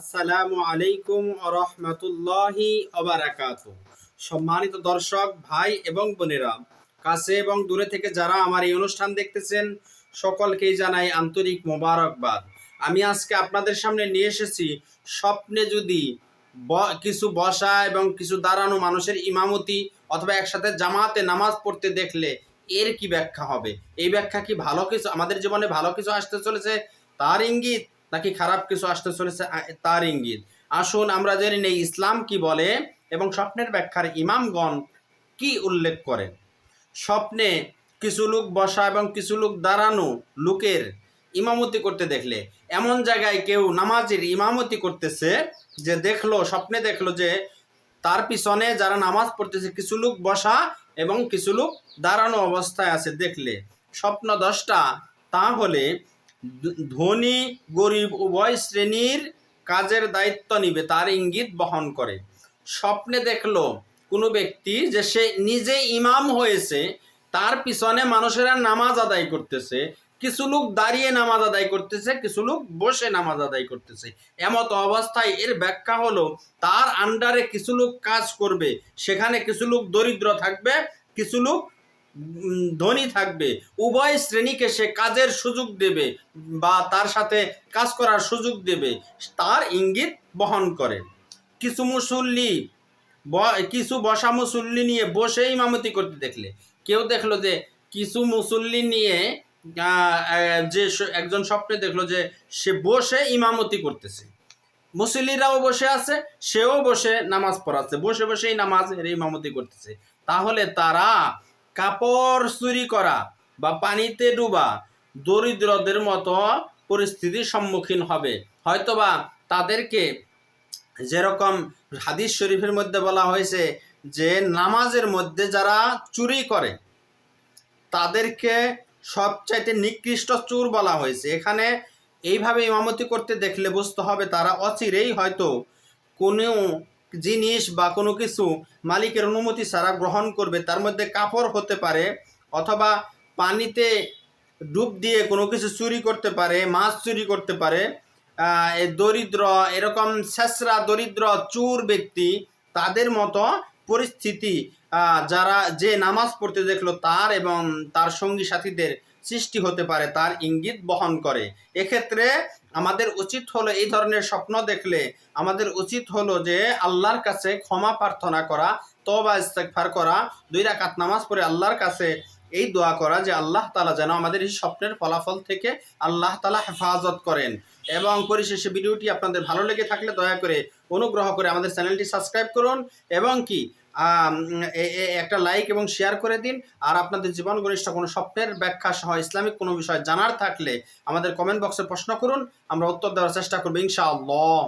আসসালামু আলাইকুম রহমতুল্লাহি ওবারাকাতু। সম্মানিত দর্শক ভাই এবং বোনেরা, কাছে এবং দূরে থেকে যারা আমার এই অনুষ্ঠান দেখতেছেন, সকলকেই জানাই আন্তরিক মোবারকবাদ। আমি আজকে আপনাদের সামনে নিয়ে এসেছি, স্বপ্নে যদি কিছু বসা এবং কিছু দাঁড়ানো মানুষের ইমামতি অথবা একসাথে জামাতে নামাজ পড়তে দেখলে এর কি ব্যাখ্যা হবে। এই ব্যাখ্যা কি ভালো কিছু, আমাদের জীবনে ভালো কিছু আসতে চলেছে তার ইঙ্গিত, নাকি খারাপ কিছু আসতে চলেছে তার ইঙ্গিত? আসুন আমরা জেনে নেই ইসলাম কি বলে এবং স্বপ্নের ব্যাখ্যার ইমামগণ কি উল্লেখ করেন। স্বপ্নে কিছু লোক বসা এবং কিছু লোক দাঁড়ানো লোকের ইমামতি করতে দেখলে, এমন জায়গায় কেউ নামাজের ইমামতি করতেছে যে স্বপ্নে দেখলো যে তার পিছনে যারা নামাজ পড়তেছে কিছু লোক বসা এবং কিছু লোক দাঁড়ানো অবস্থায় আছে দেখলে, স্বপ্ন দশটা তাহলে ধনী গরিব উভয় শ্রেণীর কাজের দায়িত্ব নিবে তার ইঙ্গিত বহন করে। স্বপ্নে দেখলো কোনো ব্যক্তি যে সে নিজে ইমাম হয়েছে, তার পিছনে মানুষেরা নামাজ আদায় করতেছে, কিছু লোক দাঁড়িয়ে নামাজ আদায় করতেছে, কিছু লোক বসে নামাজ আদায় করতেছে। এমত অবস্থায় এর ব্যাখ্যা হলো তার আন্ডারে কিছু লোক কাজ করবে, সেখানে কিছু লোক দরিদ্র থাকবে, কিছু লোক ধনী থাকবে, উভয় শ্রেণীকে সে কাজের সুযোগ দেবে বা তার সাথে কাজ করার সুযোগ দেবে, তার ইঙ্গিত বহন করে। কিছু বসা মুসল্লি নিয়ে বসে ইমামতি করতে দেখলে, কেউ দেখলো যে কিছু মুসল্লি নিয়ে যে একজন স্বপ্নে দেখলো যে সে বসে ইমামতি করতেছে, মুসল্লিরাও বসে আছে, সেও বসে নামাজ পড়াচ্ছে, বসে বসেই নামাজের ইমামতি করতেছে, তাহলে তারা কাপড় চুরি করা বা পানিতে ডুবা দরিদ্রদের মতো পরিস্থিতির সম্মুখীন হবে। হয়তোবা তাদেরকে, যেরকম হাদিস শরীফের মধ্যে বলা হয়েছে যে নামাজের মধ্যে যারা চুরি করে তাদেরকে সবচাইতে নিকৃষ্ট চোর বলা হয়েছে। এখানে এইভাবে ইমামতি করতে দেখলে বুঝতে হবে তারা অচিরেই হয়তো কোনো জিনিস বা কোনো কিছু মালিকের অনুমতি ছাড়া গ্রহণ করবে। তার মধ্যে কাপড় হতে পারে, অথবা পানিতে ডুব দিয়ে কোনো কিছু চুরি করতে পারে, মাছ চুরি করতে পারে। দরিদ্র, এরকম ছেঁচড়া দরিদ্র চোর ব্যক্তি, তাদের মতো পরিস্থিতি যারা যে নামাজ পড়তে দেখলো তার এবং তার সঙ্গী সাথীদের সৃষ্টি হতে পারে, তার ইঙ্গিত বহন করে। এক্ষেত্রে আমাদের উচিত হলো, এই ধরনের স্বপ্ন দেখলে আমাদের উচিত হলো যে আল্লাহর কাছে ক্ষমা প্রার্থনা করা, তওবা ইস্তেগফার করা, 2 রাকাত নামাজ পড়ে আল্লাহর কাছে এই দোয়া করা যে আল্লাহ তাআলা যেন আমাদের এই স্বপ্নের ফলাফল থেকে আল্লাহ তাআলা হেফাজত করেন। এবং পরিশেষে ভিডিওটি আপনাদের ভালো লেগে থাকলে দয়া করে অনুগ্রহ করে আমাদের চ্যানেলটি সাবস্ক্রাইব করুন এবং কি একটা লাইক এবং শেয়ার করে দিন। আর আপনাদের জীবন ঘনিষ্ঠ কোনো স্বপ্নের ব্যাখ্যা সহ ইসলামিক কোনো বিষয় জানার থাকলে আমাদের কমেন্ট বক্সে প্রশ্ন করুন, আমরা উত্তর দেওয়ার চেষ্টা করবো ইনশাআল্লাহ।